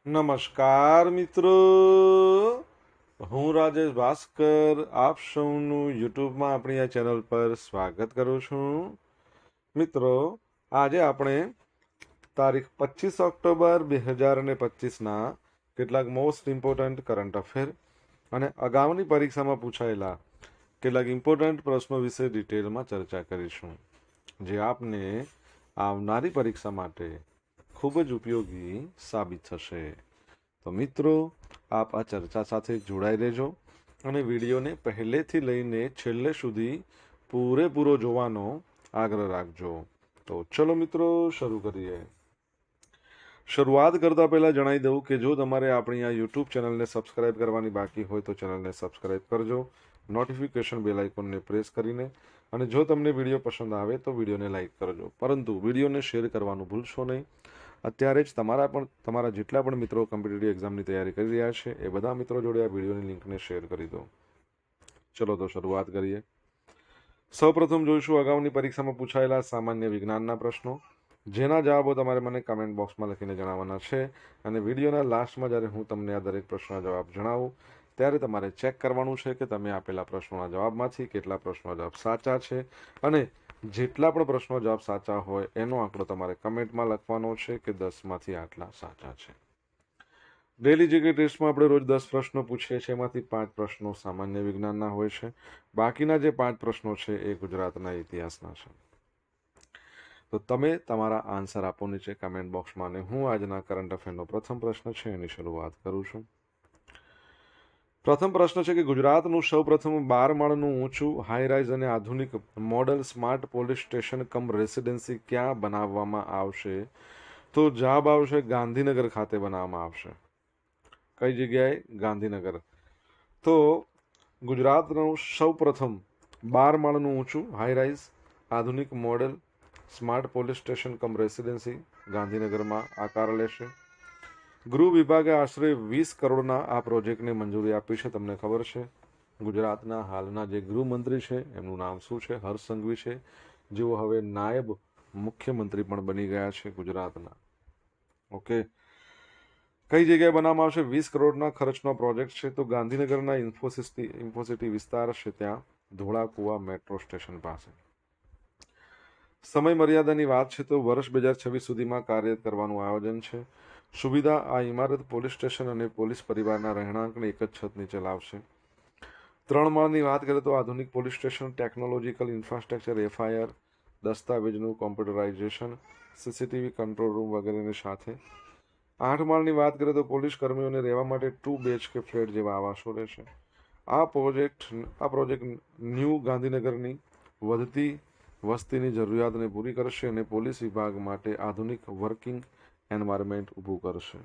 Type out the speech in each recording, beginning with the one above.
નમસ્કાર મિત્રો, હું રાજેશ ભાસ્કર આપ સૌનું યુટ્યુબમાં આપણી આ ચેનલ પર સ્વાગત કરું છું. મિત્રો, આજે આપણે તારીખ 25 ઓક્ટોબર 2025ના કેટલાક મોસ્ટ ઇમ્પોર્ટન્ટ કરંટ અફેર અને અગાઉની પરીક્ષામાં પૂછાયેલા કેટલાક ઇમ્પોર્ટન્ટ પ્રશ્નો વિશે ડિટેલમાં ચર્ચા કરીશું, જે આપને આવનારી પરીક્ષા માટે ખૂબ જ ઉપયોગી સાબિત થશે. તો મિત્રો, આપ આ ચર્ચા સાથે જોડાઈ રહેજો અને વિડીયોને પહેલેથી લઈને છેલ્લે સુધી પૂરેપૂરો જોવાનો આગ્રહ રાખજો. તો ચલો મિત્રો, શરૂ કરીએ. શરૂઆત કરતા પહેલા જણાવી દઉં કે જો તમારે આપણી આ યુટ્યુબ ચેનલને સબસ્ક્રાઇબ કરવાની બાકી હોય તો ચેનલને સબસ્ક્રાઇબ કરજો, નોટિફિકેશન બેલ આઇકોનને પ્રેસ કરીને, અને જો તમને વિડીયો પસંદ આવે તો વિડીયોને લાઇક કરજો, પરંતુ વિડીયોને શેર કરવાનું ભૂલશો નહીં. અત્યારે જ તમારા જેટલા પણ મિત્રો કોમ્પિટિટિવ એક્ઝામની તૈયારી કરી રહ્યા છે એ બધા મિત્રો જોડે આ વિડીયોની લિંકને શેર કરી દો. ચલો તો શરૂઆત કરીએ. સૌપ્રથમ જોઈશું અગાઉની પરીક્ષામાં પૂછાયેલા સામાન્ય વિજ્ઞાનના પ્રશ્નો, જેના જવાબો તમારે મને કમેન્ટ બોક્સમાં લખીને જણાવવાના છે. અને વિડીયોના લાસ્ટમાં જ્યારે હું તમને આ દરેક પ્રશ્નના જવાબ જણાવું ત્યારે તમારે ચેક કરવાનું છે કે તમે આપેલા પ્રશ્નોના જવાબમાંથી કેટલા પ્રશ્નોના જવાબ સાચા છે, અને જેટલા પણ પ્રશ્નો જવાબ સાચા હોય એનો આંકડો તમારે કમેન્ટમાં લખવાનો છે કે 10માંથી આટલા સાચા છે. ડેલી જીકે ટેસ્ટમાં આપણે રોજ 10 પ્રશ્નો પૂછીએ છીએ, એમાંથી 5 પ્રશ્નો સામાન્ય વિજ્ઞાનના હોય છે. બાકીના જે 5 પ્રશ્નો છે એ ગુજરાતના ઇતિહાસના છે. તો તમે તમારા આન્સર આપો નીચે કમેન્ટ બોક્સમાં, અને હું આજના કરંટ અફેરનો પ્રથમ પ્રશ્ન છે એની શરૂઆત કરું છું. પ્રથમ પ્રશ્ન છે કે ગુજરાતનું સૌપ્રથમ 12 માળનું ઊંચું હાઈરાઇઝ અને આધુનિક મોડલ સ્માર્ટ પોલીસ સ્ટેશન કમ રેસિડેન્સી ક્યાં બનાવવામાં આવશે? તો જવાબ આવશે ગાંધીનગર ખાતે બનાવવામાં આવશે. કઈ જગ્યાએ? ગાંધીનગર. તો ગુજરાતનું સૌપ્રથમ 12 માળનું ઊંચું હાઈરાઇઝ આધુનિક મોડેલ સ્માર્ટ પોલીસ સ્ટેશન કમ રેસિડેન્સી ગાંધીનગરમાં આકાર લેશે. ગૃહ વિભાગે આશરે 20 કરોડના આ પ્રોજેક્ટને મંજૂરી આપી છે. તમને ખબર છે ગુજરાતના હાલના જે ગૃહમંત્રી છે એમનું નામ શું છે? હર્ષ સંઘવી છે, જેઓ હવે નાયબ મુખ્યમંત્રી પણ બની ગયા છે ગુજરાતના. ઓકે, કઈ જગ્યાએ બનાવવામાં આવશે? 20 કરોડના ખર્ચનો પ્રોજેક્ટ છે. તો ગાંધીનગરના ઇન્ફોસિટી વિસ્તાર છે ત્યાં ધોળાકુવા મેટ્રો સ્ટેશન પાસે. સમય મર્યાદાની વાત છે તો વર્ષ 2026 સુધીમાં કાર્ય કરવાનું આયોજન છે. સુવિધા: આ ઇમારત પોલીસ સ્ટેશન અને પોલીસ પરિવારના રહેણાંકને એક જ છત નીચે લાવશે. 3 માળની વાત કરીએ તો આધુનિક police station, technological infrastructure, FIR દસ્તાવેજનું કોમ્પ્યુટરાઇઝેશન, સીસીટીવી કંટ્રોલ રૂમ વગેરેની સાથે. 8 માળની વાત કરીએ તો પોલીસ કર્મીઓને રહેવા માટે 2 BHK ફ્લેટ જેવા આવાસો રહેશે. આ પ્રોજેક્ટ ન્યૂ ગાંધીનગરની વધતી વસ્તીની જરૂરિયાતને પૂરી કરશે અને પોલીસ વિભાગ માટે આધુનિક વર્કિંગ એન્વાયરમેન્ટ ઊભું કરશે.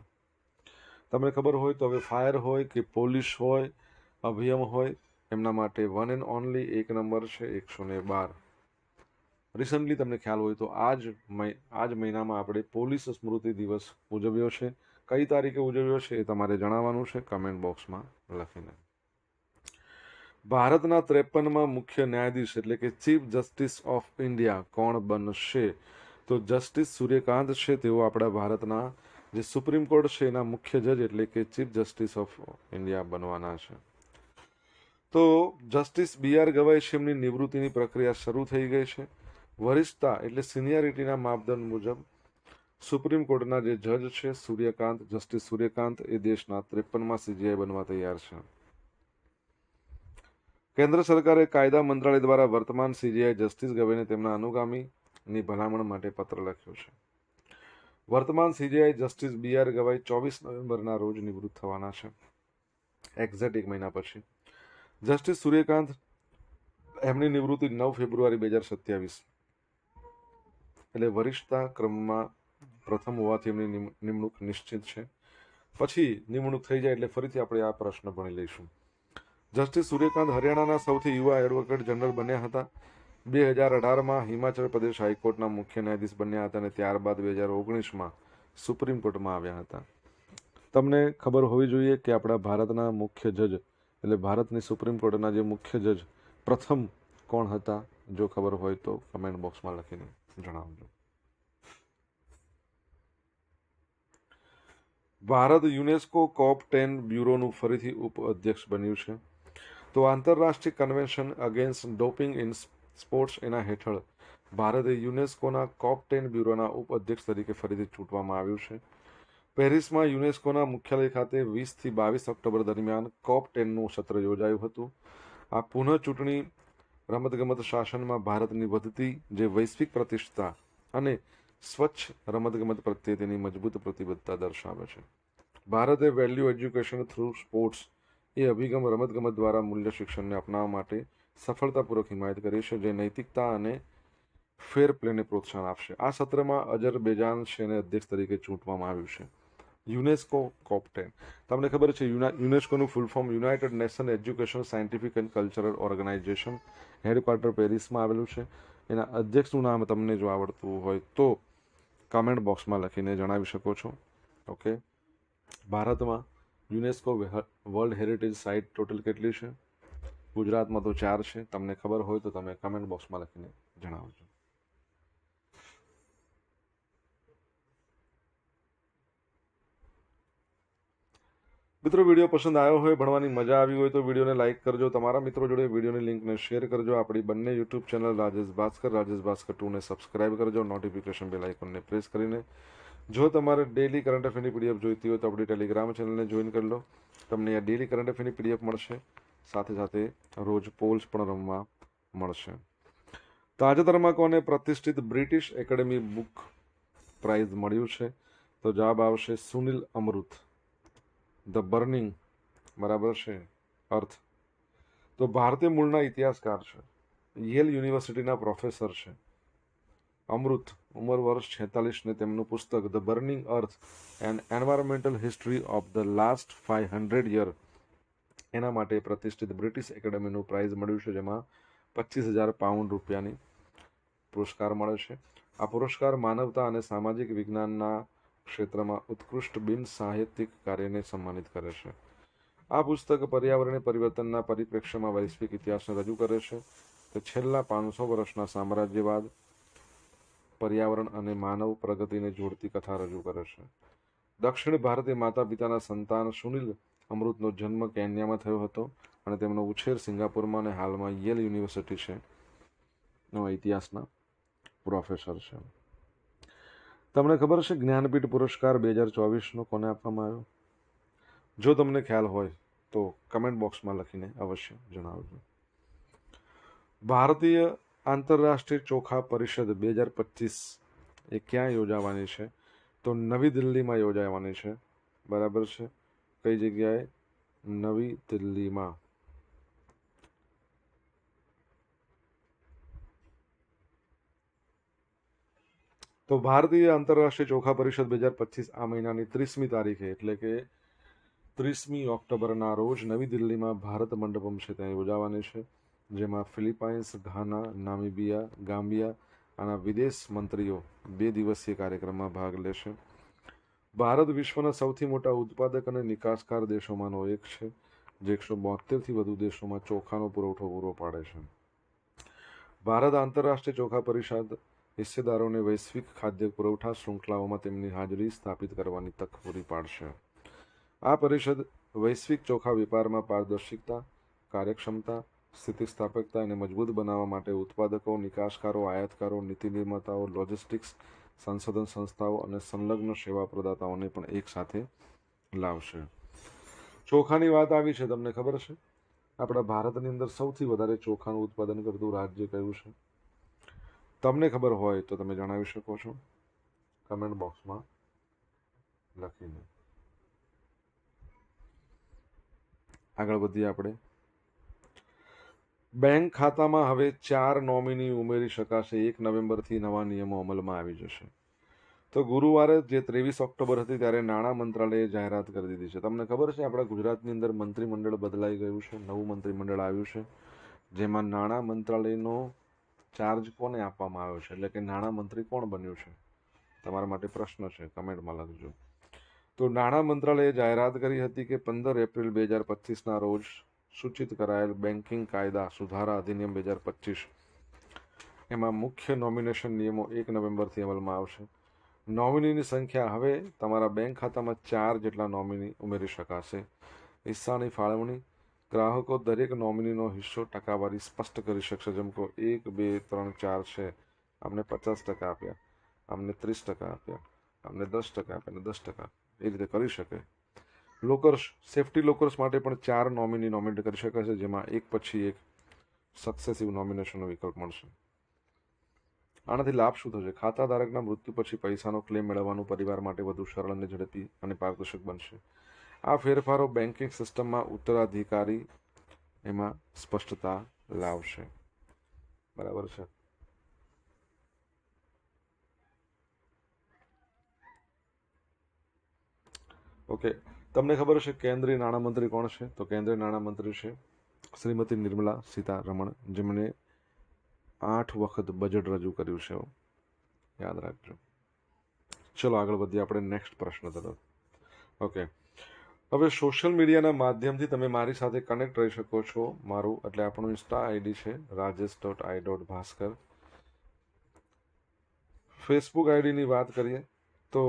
તમને ખબર હોય તો હવે ફાયર હોય કે પોલીસ હોય, અભિયમ હોય, એમના માટે વન એન્ડ ઓનલી એક નંબર છે 112. રિસન્ટલી તમને ખ્યાલ હોય તો આજ મહિનામાં આપણે પોલીસ સ્મૃતિ દિવસ ઉજવ્યો છે. કઈ તારીખે ઉજવ્યો છે એ તમારે જણાવવાનું છે કમેન્ટ બોક્સમાં લખીને. ભારતના 53માં મુખ્ય ન્યાયાધીશ એટલે કે ચીફ જસ્ટિસ ઓફ ઇન્ડિયા કોણ બનશે? તો જસ્ટિસ સૂર્યકાંત છે, તેઓ આપણા ભારતના જે સુપ્રીમ કોર્ટ છે એના મુખ્ય જજ એટલે કે ચીફ જસ્ટિસ ઓફ ઇન્ડિયા બનવાના છે. તો જસ્ટિસ BR ગવાઈ છે, એમની નિવૃત્તિની પ્રક્રિયા શરૂ થઈ ગઈ છે. વરિષ્ઠતા એટલે સિનિયરિટીના માપદંડ મુજબ સુપ્રીમ કોર્ટના જે જજ છે જસ્ટિસ સૂર્યકાંત એ દેશના 53માં CJI બનવા તૈયાર છે. કેન્દ્ર સરકારે કાયદા મંત્રાલય દ્વારા વર્તમાન CJI જસ્ટિસ ગવાઈને તેમના અનુગામીની ભલામણ માટે પત્ર લખ્યો છે. વર્તમાન CJI જસ્ટિસ BR ગવાઈ 24 નવેમ્બરના રોજ નિવૃત્ત થવાના છે, એક્ઝેક્ટ એક મહિના પછી. જસ્ટિસ સૂર્યકાંત એમની નિવૃત્તિ 9 ફેબ્રુઆરી 2027, એટલે વરિષ્ઠતા ક્રમમાં પ્રથમ હોવાથી એમની નિમણૂક નિશ્ચિત છે. પછી નિમણૂક થઈ જાય એટલે ફરીથી આપણે આ પ્રશ્ન ભણી લઈશું. જસ્ટિસ સૂર્યકાંત હરિયાણાના સૌથી યુવા એડવોકેટ જનરલ બન્યા હતા. 2018માં હિમાચલ પ્રદેશ હાઈકોર્ટના મુખ્ય ન્યાયાધીશ બન્યા હતા અને ત્યારબાદ 2019માં સુપ્રીમ કોર્ટમાં આવ્યા હતા. તમને ખબર હોવી જોઈએ કે આપણા ભારતના મુખ્ય જજ એટલે ભારતની સુપ્રીમ કોર્ટના જે મુખ્ય જજ પ્રથમ કોણ હતા? જો ખબર હોય તો કમેન્ટ બોક્સમાં લખીને જણાવજો. ભારત યુનેસ્કો COP10 બ્યુરોનું ફરીથી ઉપ અધ્યક્ષ બન્યું છે. તો આંતરરાષ્ટ્રીય convention against doping in sports એના હેઠળ ભારતે યુનેસ્કોના COP10 બ્યુરોના ઉપ અધ્યક્ષ તરીકે ફરીથી ચૂંટવામાં આવ્યું છે. પેરિસમાં યુનેસ્કોના મુખ્યાલય ખાતે 20 થી 22 ઓક્ટોબર દરમિયાન COP10નું સત્ર યોજાયું હતું. આ પુનઃ ચૂંટણી રમતગમત શાસનમાં ભારતની વધતી જે વૈશ્વિક પ્રતિષ્ઠા અને સ્વચ્છ રમતગમત પ્રત્યે તેની મજબૂત પ્રતિબદ્ધતા દર્શાવે છે. ભારતે વેલ્યુ એજ્યુકેશન થ્રુ સ્પોર્ટ્સ એ અભિગમ રમતગમત દ્વારા મૂલ્ય શિક્ષણને અપનાવવા માટે સફળતાપૂર્વક હિમાયત કરી છે, જે નૈતિકતા અને ફેર પ્લેને પ્રોત્સાહન આપશે. આ સત્રમાં અજરબૈજાન શેને અધ્યક્ષ તરીકે ચૂંટવામાં આવ્યું છે. યુનેસ્કો COP10 તમને ખબર છે યુનેસ્કોનું full form United Nation education scientific and cultural organisation, headquarter પેરિસમાં આવેલું છે. એના અધ્યક્ષનું નામ તમને જો આવડતું હોય તો કમેન્ટ બોક્સમાં લખીને જણાવી શકો છો. ઓકે, ભારતમાં UNESCO world heritage site total કેટલી છે? ગુજરાતમાં તો 4 છે. તમને ખબર હોય તો તમે કમેન્ટ બોક્સમાં લખીને જણાવજો. મિત્રો, વિડીયો પસંદ આવ્યો હોય, ભણવાની મજા આવી હોય તો વિડીયોને લાઇક કરજો. તમારા મિત્રો જોડે વિડીયોની લિંકને શેર કરજો. આપણી બંને યુટ્યુબ ચેનલ રાજેશ ભાસ્કર 2ને સબસ્ક્રાઇબ કરજો. નોટિફિકેશન બેલ આઇકોનને પ્રેસ કરીને જો તમારે ડેલી કરંટ અફેરની પીડીએફ જોઈતી હોય તો આપણી ટેલિગ્રામ ચેનલને જોઈન કરી લો. તમને આ ડેલી કરંટ અફેરની પીડીએફ મળશે. સાથે સાથે રોજ પોલ્સ પણ રમવા મળશે. તાજેતરમાં કોને પ્રતિષ્ઠિત બ્રિટિશ એકેડેમી બુક પ્રાઇઝ મળ્યું છે? તો જવાબ આવશે સુનિલ અમૃત. ધ બર્નિંગ, બરાબર છે અર્થ. તો ભારતીય મૂળના ઇતિહાસકાર છે, યેલ યુનિવર્સિટીના પ્રોફેસર છે. અમૃત, ઉંમર વર્ષ 46 ને તેમનું પુસ્તક the burning earth and environmental history of the last 500 year એના માટે પ્રતિષ્ઠિત બ્રિટિશ એકેડેમીનું પ્રાઇઝ મળ્યું છે, જેમાં 25,000 પાઉન્ડ રૂપિયાની પુરસ્કાર મળે છે. આ પુરસ્કાર માનવતા અને સામાજિક વિજ્ઞાનના ક્ષેત્રમાં ઉત્કૃષ્ટ બિન સાહિત્યિક કાર્યને સન્માનિત કરે છે. આ પુસ્તક પર્યાવરણીય પરિવર્તનના પરિપ્રેક્ષ્યમાં વૈશ્વિક ઇતિહાસને રજૂ કરે છે. તે છેલ્લા 500 વર્ષના સામ્રાજ્યવાદ, પર્યાવરણ અને માનવ પ્રગતિને જોડતી કથા રજૂ કરે છે. દક્ષિણ ભારતીય માતા પિતાના સંતાન સુનિલ અમૃતનો જન્મ કેન્યામાં થયો હતો અને તેમનો ઉછેર સિંગાપુરમાં અને હાલમાં યેલ યુનિવર્સિટી છે નો ઇતિહાસના પ્રોફેસર છે. તમને ખબર છે જ્ઞાનપીઠ પુરસ્કાર 2024નો કોને આપવામાં આવ્યો? જો તમને ખ્યાલ હોય તો કમેન્ટ બોક્સમાં લખીને અવશ્ય જણાવજો. ભારતીય આંતરરાષ્ટ્રીય ચોખા પરિષદ 2025 એ ક્યાં યોજાવાની છે? તો નવી દિલ્હીમાં યોજાવાની છે. બરાબર છે. કઈ જગ્યાએ? નવી દિલ્હીમાં. તો ભારતીય આંતરરાષ્ટ્રીય ચોખા પરિષદ 2025 આ મહિનાની 30મી તારીખે એટલે કે 30મી ઓક્ટોબરના રોજ નવી દિલ્હીમાં ભારત મંડપમ છે ત્યાં યોજાવાની છે, જેમાં ફિલિપાઇન્સ, ઘાના, નામીબિયા, ગામ્બિયા આના વિદેશ મંત્રીઓ 2 દિવસીય કાર્યક્રમમાં ભાગ લેશે. ભારત વિશ્વના સૌથી મોટા ઉત્પાદક અને નિકાસકાર દેશોમાંનો એક છે, જે 172થી વધુ દેશોમાં ચોખાનો પુરવઠો પૂરો પાડે છે. ભારત આંતરરાષ્ટ્રીય ચોખા પરિષદ હિસ્સેદારોને વૈશ્વિક ખાદ્ય પુરવઠા શૃંખલાઓમાં તેમની હાજરી સ્થાપિત કરવાની તક પૂરી પાડશે. આ પરિષદ વૈશ્વિક ચોખા વેપારમાં પારદર્શિતા, કાર્યક્ષમતા, સ્થિતિસ્થાપકતા અને મજબૂત બનાવવા માટે ઉત્પાદકો, નિકાસકારો, આયાતકારો, નીતિ નિર્માતાઓ, લોજિસ્ટિક્સ, સંશોધન સંસ્થાઓ અને સંલગ્ન સેવા પ્રદાતાઓને પણ એક સાથે લાવશે. ચોખાની વાત આવી છે, તમને ખબર છે આપણા ભારતની અંદર સૌથી વધારે ચોખાનું ઉત્પાદન કરતું રાજ્ય કયું છે? તમને ખબર હોય તો તમે જણાવી શકો છો કમેન્ટ બોક્સમાં લખીને. આગળ વધીએ આપણે. બેંક ખાતામાં હવે 4 નોમિની ઉમેરી શકાશે. 1 નવેમ્બરથી નવા નિયમો અમલમાં આવી જશે. તો ગુરુવારે જે 23 ઓક્ટોબર હતી ત્યારે નાણાં મંત્રાલયે જાહેરાત કરી દીધી છે. તમને ખબર છે આપણા ગુજરાતની અંદર મંત્રીમંડળ બદલાઈ ગયું છે, નવું મંત્રીમંડળ આવ્યું છે, જેમાં નાણાં મંત્રાલયનો ચાર્જ કોને આપવામાં આવ્યો છે, એટલે કે નાણાં મંત્રી કોણ બન્યું છે? તમારા માટે પ્રશ્ન છે, કમેન્ટમાં લખજો. તો નાણાં મંત્રાલયે જાહેરાત કરી હતી કે 15 એપ્રિલ 2025ના રોજ સૂચિત કરાયેલ બેન્કિંગ કાયદા સુધારા અધિનિયમ 2025 એમાં મુખ્ય નોમિનેશન નિયમો 1 નવેમ્બરથી અમલમાં આવશે. નોમિનીની સંખ્યા હવે તમારા બેંક ખાતામાં 4 જેટલા નોમિની ઉમેરી શકાશે. હિસ્સાની ફાળવણી ગ્રાહકો દરેક નોમિનીનો હિસ્સો ટકાવારી સ્પષ્ટ કરી શકશે. જેમ કે 1, 2, 3, 4 છે, અમને 50% આપ્યા, અમને 30% આપ્યા, અમને 10% આપ્યા અને 10%, એ રીતે કરી શકે. લોકર્સ, સેફ્ટી લોકર્સ માટે પણ 4 નોમિની નોમિનેટ કરી શકાશે, જેમાં એક પછી એક સક્સેસિવ નોમિનેશનનો વિકલ્પ મળશે. આનાથી લાભ શું થશે? ખાતાધારકના મૃત્યુ પછી પૈસાનો ક્લેમ મેળવવાનું પરિવાર માટે વધુ સરળ અને ઝડપી અને પારદર્શક બનશે. આ ફેરફારો બેન્કિંગ સિસ્ટમમાં ઉત્તરાધિકારી એમાં સ્પષ્ટતા લાવશે. બરાબર છે. ઓકે, તમને ખબર હશે કેન્દ્રીય નાણામંત્રી કોણ છે? તો કેન્દ્રીય નાણામંત્રી છે શ્રીમતી નિર્મલા સીતારમણ, જેમણે 8 વખત બજેટ રજૂ કર્યું છે. યાદ રાખજો. ચલો આગળ વધીએ આપણે નેક્સ્ટ પ્રશ્ન તરફ. ઓકે, હવે સોશિયલ મીડિયાના માધ્યમથી તમે મારી સાથે કનેક્ટ રહી શકો છો. મારું એટલે આપણું ઇન્સ્ટા આઈડી છે rajesh.i.bhaskar. ફેસબુક આઈડીની વાત કરીએ તો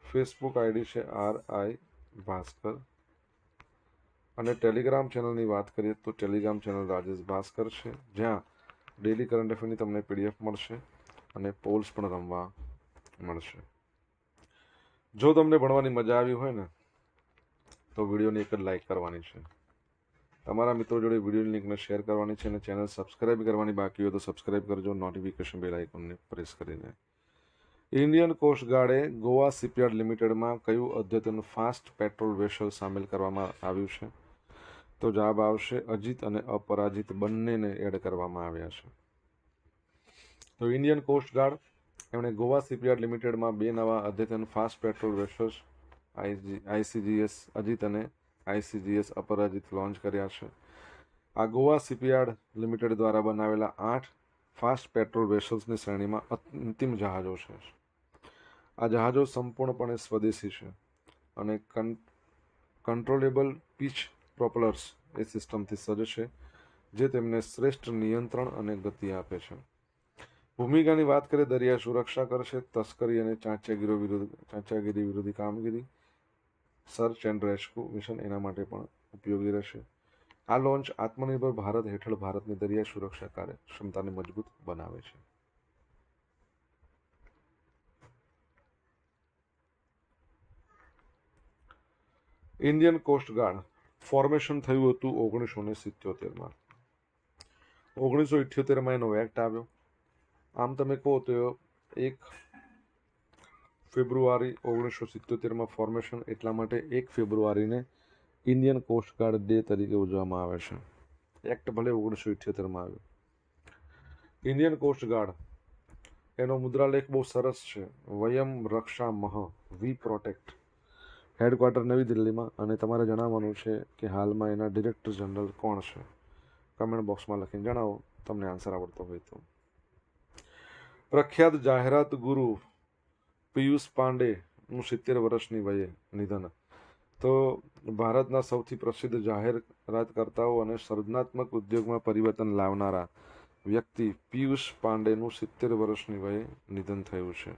ફેસબુક આઈડી છે RI ભાસ્કર, અને ટેલિગ્રામ ચેનલની વાત કરીએ તો ટેલિગ્રામ ચેનલ રાજેશ ભાસ્કર છે, જ્યાં ડેલી કરંટ અફેરની તમને PDF મળશે અને પોલ્સ પણ રમવા મળશે. જો તમને ભણવાની મજા આવી હોય ને તો વિડીયોની એક જ લાઈક કરવાની છે, તમારા મિત્રો જોડે વિડીયોની લિંકને શેર કરવાની છે, અને ચેનલ સબસ્ક્રાઇબ કરવાની બાકી હોય તો સબસ્ક્રાઇબ કરજો, નોટિફિકેશન બેલ આઇકોનને પ્રેસ કરીને. ઇન્ડિયન કોસ્ટગાર્ડે ગોવા શિપયાર્ડ લિમિટેડમાં કયું અદ્યતન ફાસ્ટ પેટ્રોલ વેસલ સામેલ કરવામાં આવ્યું છે? તો જવાબ આવશે અજીત અને અપરાજિત બંનેને એડ કરવામાં આવ્યા છે. તો ઇન્ડિયન કોસ્ટગાર્ડ એમણે ગોવા શિપયાર્ડ લિમિટેડમાં 2 નવા અદ્યતન fast petrol vessels ICGS Ajit અને ICGS અપરાજિત લોન્ચ કર્યા છે. આ ગોવા શિપયાર્ડ લિમિટેડ દ્વારા બનાવેલા 8 ફાસ્ટ પેટ્રોલ વેસલ્સની શ્રેણીમાં અંતિમ જહાજો છે. આ જહાજો સંપૂર્ણપણે સ્વદેશી છે અને કંટ્રોલેબલ પિચ પ્રોપલર્સ એ સિસ્ટમથી સજ્જ છે, જે તેમને શ્રેષ્ઠ નિયંત્રણ અને ગતિ આપે છે. ભૂમિકાની વાત કરીએ, દરિયા સુરક્ષા કરશે, તસ્કરી અને ચાંચાગીરી વિરોધી કામગીરી, સર્ચ એન્ડ રેસ્ક્યુ મિશન એના માટે પણ ઉપયોગી રહેશે. આ લોન્ચ આત્મનિર્ભર ભારત હેઠળ ભારતની દરિયા સુરક્ષા કાર્યક્ષમતાને મજબૂત બનાવે છે. ઇન્ડિયન કોસ્ટગાર્ડ ફોર્મેશન થયું હતું 1977માં. 1978માં એનો એક્ટ આવ્યો. આમ તમે કહો તો 1 ફેબ્રુઆરી 1977માં ફોર્મેશન, એટલા માટે 1 ફેબ્રુઆરીને ઇન્ડિયન કોસ્ટગાર્ડ ડે તરીકે ઉજવવામાં આવે છે. એક્ટ ભલે 1978માં આવ્યો. ઇન્ડિયન કોસ્ટગાર્ડ એનો મુદ્રાલેખ બહુ સરસ છે, વયમ રક્ષા મહ, વી પ્રોટેક્ટ. હેડક્વાર્ટર નવી દિલ્હીમાં, અને તમારે જણાવવાનું છે કે હાલમાં એના ડિરેક્ટર જનરલ કોણ છે. કમેન્ટ બોક્સમાં લખીને જણાવો તમને આન્સર આવડતો હોય તો. પ્રખ્યાત જાહેરાત ગુરુ પિયુષ પાંડેનું 70 વર્ષની વયે નિધન. તો ભારતના સૌથી પ્રસિદ્ધ જાહેરાતકર્તાઓ અને સર્જનાત્મક ઉદ્યોગમાં પરિવર્તન લાવનારા વ્યક્તિ પિયુષ પાંડેનું 70 વર્ષની વયે નિધન થયું છે.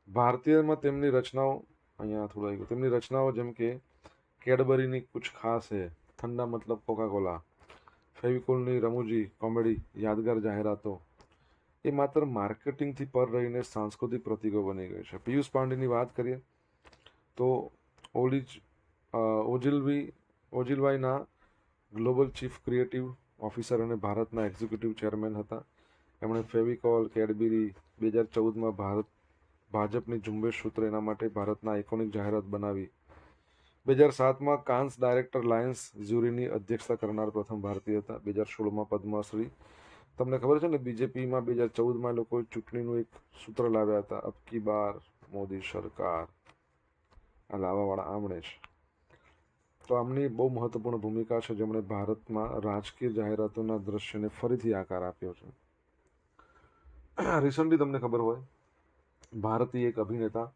ભારતીયમાં તેમની રચનાઓ અહીંયા થોડું આવી ગયું. તેમની રચનાઓ જેમ કે કેડબરીની કુછ ખાસ હે, ઠંડા મતલબ કોકાકોલા, ફેવિકોલની રમૂજી કોમેડી યાદગાર જાહેરાતો એ માત્ર માર્કેટિંગથી પર રહીને સાંસ્કૃતિક પ્રતીકો બની ગઈ છે. પિયુષ પાંડેની વાત કરીએ તો ઓજિલવાઈના ગ્લોબલ ચીફ ક્રિએટિવ ઓફિસર અને ભારતના એક્ઝિક્યુટિવ ચેરમેન હતા. એમણે ફેવિકોલ, કેડબરી 2014માં ભાજપની ઝુંબેશ સૂત્ર એના માટે ભારતના આઇકોનિક જાહેરાત બનાવી. 2007માં કાન્સ ડાયરેક્ટર લાયન્સ જ્યુરીની અધ્યક્ષતા કરનાર પ્રથમ ભારતીય હતા. 2016માં પદ્મશ્રી. તમને ખબર છે ને, બીજેપીમાં 2014માં લોકોએ ચૂંટણીનું એક સૂત્ર લાવ્યા હતા, અબ કી બાર મોદી સરકાર. આ લાવવાવાળા આમણે છે. તો આમની બહુ મહત્વપૂર્ણ ભૂમિકા છે, જેમણે ભારતમાં રાજકીય જાહેરાતોના દ્રશ્યને ફરીથી આકાર આપ્યો છે. રિસન્ટલી તમને ખબર હોય, ભારતીય એક અભિનેતા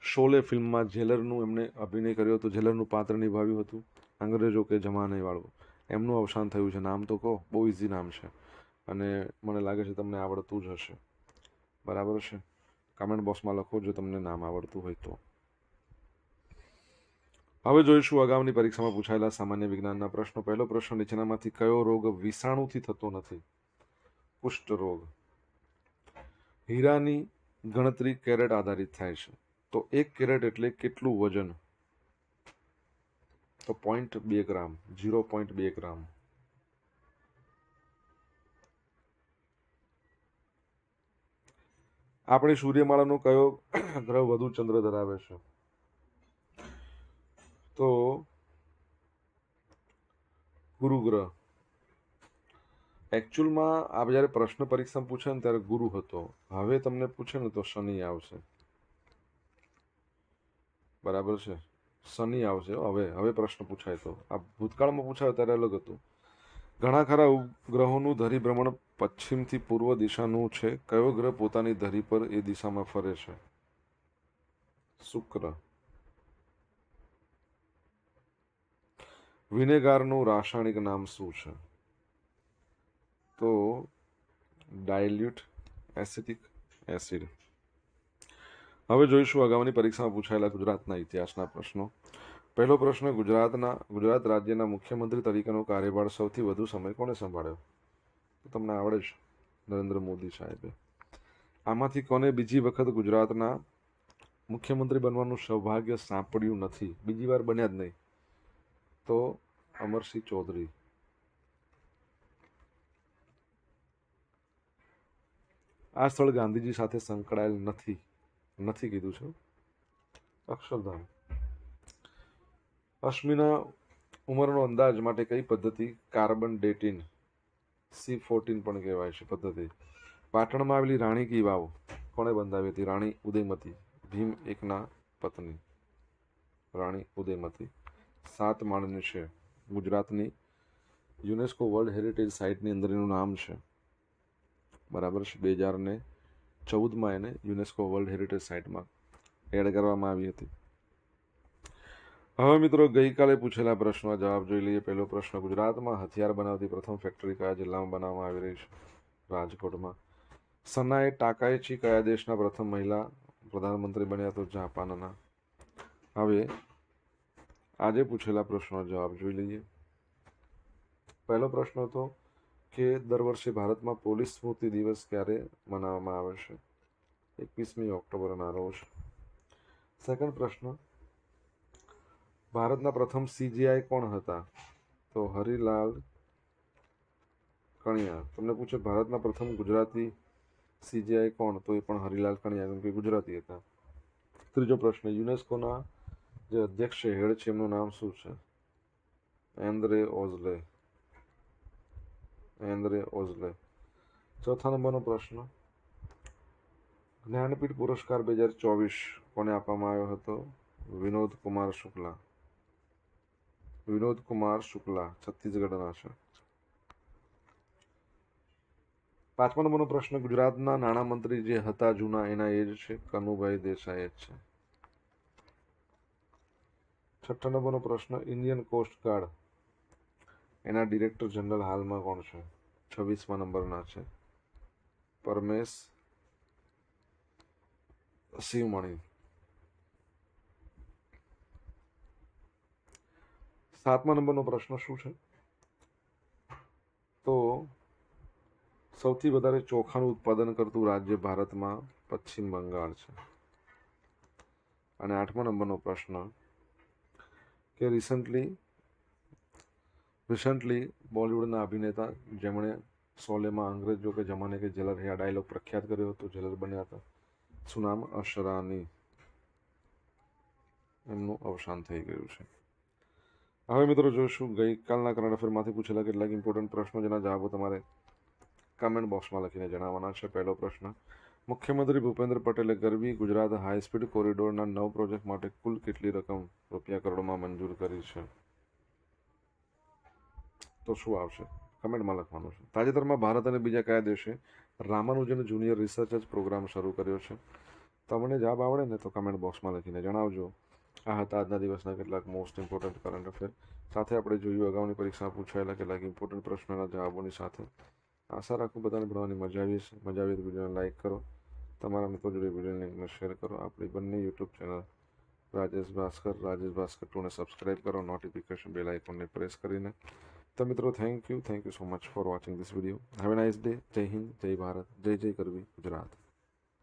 શોલે ફિલ્મમાં જેલરનું એમણે અભિનય કર્યો હતો, જેલરનું પાત્ર નિભાવ્યું હતું, અંગ્રેજો કે જમાને વાળું. એમનું અવસાન થયું છે. નામ તો કહો, બહુ ઇઝી નામ છે અને મને લાગે છે તમને આવડતું જ હશે. બરાબર છે. કમેન્ટ બોક્સમાં લખો જો તમને નામ આવડતું હોય તો. હવે જોઈશું અગાઉની પરીક્ષામાં પૂછાયેલા સામાન્ય વિજ્ઞાનના પ્રશ્નો. પહેલો પ્રશ્ન, નીચેનામાંથી કયો રોગ વિષાણુથી થતો નથી? કુષ્ઠ રોગ. હીરાની ગણતરી કેરેટ આધારિત થાય છે, તો 1 કેરેટ એટલે કેટલું વજન? તો 0.2 ગ્રામ, 0.2 ગ્રામ. આપણી સૂર્યમાળાનો કયો ગ્રહ વધુ ચંદ્ર ધરાવે છે? તો ગુરુ ગ્રહ. એકચ્યુઅલમાં આ જ્યારે પ્રશ્ન પરીક્ષામાં પૂછે ને ત્યારે ગુરુ હતો. હવે તમને પૂછે ને તો શનિ આવશે. બરાબર છે, શનિ આવશે. હવે પ્રશ્ન પૂછાય તો. આ ભૂતકાળમાં પૂછાય ત્યારે અલગ હતું. ઘણા ખરા ઉપગ્રહોનું ધરીભ્રમણ પશ્ચિમથી પૂર્વ દિશાનું છે. કયો ગ્રહ પોતાની ધરી પર એ દિશામાં ફરે છે? શુક્ર. વિનેગારનું રાસાયણિક નામ શું છે? તો ડાયલ્યુટ એસિટિક એસિડ. હવે જોઈશું અગાઉની પરીક્ષામાં પૂછાયેલા ગુજરાતના ઇતિહાસના પ્રશ્નો. પહેલો પ્રશ્ન, ગુજરાત રાજ્યના મુખ્યમંત્રી તરીકેનો કાર્યભાર સૌથી વધુ સમય કોણે સંભાળ્યો? તો તમને આવડે છે, નરેન્દ્ર મોદી સાહેબે. આમાંથી કોને બીજી વખત ગુજરાતના મુખ્યમંત્રી બનવાનું સૌભાગ્ય સાંપડ્યું નથી? બીજી વાર બન્યા જ નહીં. તો અમરસિંહ ચૌધરી. આ સ્થળ ગાંધીજી સાથે સંકળાયેલ નથી કીધું છે. અક્ષરધામ. અશ્મિના ઉંમરનો અંદાજ માટે કઈ પદ્ધતિ કાર્બન ડેટિંગ C14 પણ કહેવાય છે પદ્ધતિ? પાટણમાં આવેલી રાણી કી વાવ કોણે બંધાવી હતી? રાણી ઉદયમતી, ભીમ એકના પત્ની રાણી ઉદયમતી. 7 માળની છે, ગુજરાતની યુનેસ્કો વર્લ્ડ હેરિટેજ સાઇટની અંદર એનું નામ છે. બરાબર છે. 2014માં એને યુનેસ્કો વર્લ્ડ હેરિટેજ સાઇટમાં એડ કરવામાં આવી હતી. હવે મિત્રો ગઈકાલે પૂછેલા પ્રશ્નનો જવાબ જોઈ લઈએ. પહેલો પ્રશ્ન, ગુજરાતમાં હથિયાર બનાવતી પ્રથમ ફેક્ટરી કયા જિલ્લામાં બનાવવામાં આવી રહી છે? રાજકોટમાં. સનાએ ટાકાઇચી કયા દેશના પ્રથમ મહિલા પ્રધાનમંત્રી બન્યા? તો જાપાનના. હવે આજે પૂછેલા પ્રશ્નનો જવાબ જોઈ લઈએ. પહેલો પ્રશ્ન હતો કે દર વર્ષે ભારતમાં પોલીસ સ્મૃતિ દિવસ ક્યારે મનાવવામાં આવે છે? 21મી ઓક્ટોબરના રોજ. સેકન્ડ પ્રશ્ન, ભારતના પ્રથમ CGI કોણ હતા? તો હરિલાલ કણિયા. તમને પૂછે ભારતના પ્રથમ ગુજરાતી CGI કોણ? તો એ પણ હરિલાલ કણિયા, કેમ કે ગુજરાતી હતા. ત્રીજો પ્રશ્ન, યુનેસ્કોના જે અધ્યક્ષ છે, હેડ છે, એમનું નામ શું છે? એન્દ્રે ઓઝલે. ચોથા નંબરનો પ્રશ્ન, જ્ઞાનપીઠ પુરસ્કાર 2024 કોને આપવામાં આવ્યો હતો? વિનોદ કુમાર શુક્લા છત્તીસગઢના છે. પાંચમા નંબરનો પ્રશ્ન, ગુજરાતના નાણામંત્રી જે હતા જૂના, એના એજ છે? કનુભાઈ દેસાઈ જ છે. છઠ્ઠા નંબરનો પ્રશ્ન, ઇન્ડિયન કોસ્ટ ગાર્ડ એના ડિરેક્ટર જનરલ હાલમાં કોણ છે? 26મા નંબરના છે, પરમેશ શિવમણી. સાતમા નંબરનો પ્રશ્ન શું છે? તો સૌથી વધારે ચોખાનું ઉત્પાદન કરતું રાજ્ય ભારતમાં પશ્ચિમ બંગાળ છે. અને આઠમા નંબરનો પ્રશ્ન કે રિસન્ટલી બોલિવૂડના અભિનેતા જેમણે શોલેમાં અંગ્રેજો કે જમાને કે જેલર હે આ ડાયલોગ પ્રખ્યાત કર્યો હતો, જેલર બન્યા હતા, શું નામ? અશરાની. એમનું અવસાન થઈ ગયું છે. હવે મિત્રો જોઈશું ગઈકાલના કરંટ અફેરમાંથી પૂછેલા કેટલાક ઇમ્પોર્ટન્ટ પ્રશ્નો, જેના જવાબો તમારે કમેન્ટ બોક્સમાં લખીને જણાવવાના છે. પહેલો પ્રશ્ન, મુખ્યમંત્રી ભૂપેન્દ્ર પટેલે ગરવી ગુજરાત હાઈસ્પીડ કોરિડોરના 9 પ્રોજેક્ટ માટે કુલ કેટલી રકમ રૂપિયા કરોડમાં મંજૂર કરી છે? તો શું આવશે? કમેન્ટમાં લખવાનું છે. તાજેતરમાં ભારત અને બીજા કયા દેશે રામાનુજન જુનિયર રિસર્ચ પ્રોગ્રામ શરૂ કર્યો છે? તમને જવાબ આવડે ને તો કમેન્ટ બોક્સમાં લખીને જણાવજો. આ હતા આજના દિવસના કેટલાક મોસ્ટ ઇમ્પોર્ટન્ટ કરંટ અફેર. સાથે આપણે જોયું અગાઉની પરીક્ષામાં પૂછાયેલા કેટલાક ઇમ્પોર્ટન્ટ પ્રશ્નોના જવાબોની સાથે. આશા રાખું બધાને ભણવાની મજા આવી હશે. મજા આવી તો વિડીયોને લાઈક કરો. તમારા મિત્રો જોડે વિડીયો લિંકને શેર કરો. આપણી બંને યુટ્યુબ ચેનલ રાજેશ ભાસ્કર 2ને સબસ્ક્રાઈબ કરો, નોટિફિકેશન બેલ આઇકોનને પ્રેસ કરીને. તો મિત્રો, thank you so much for watching this video. Have a nice day. Jai Hind, જય ભારત, જય જય ગરવી ગુજરાત.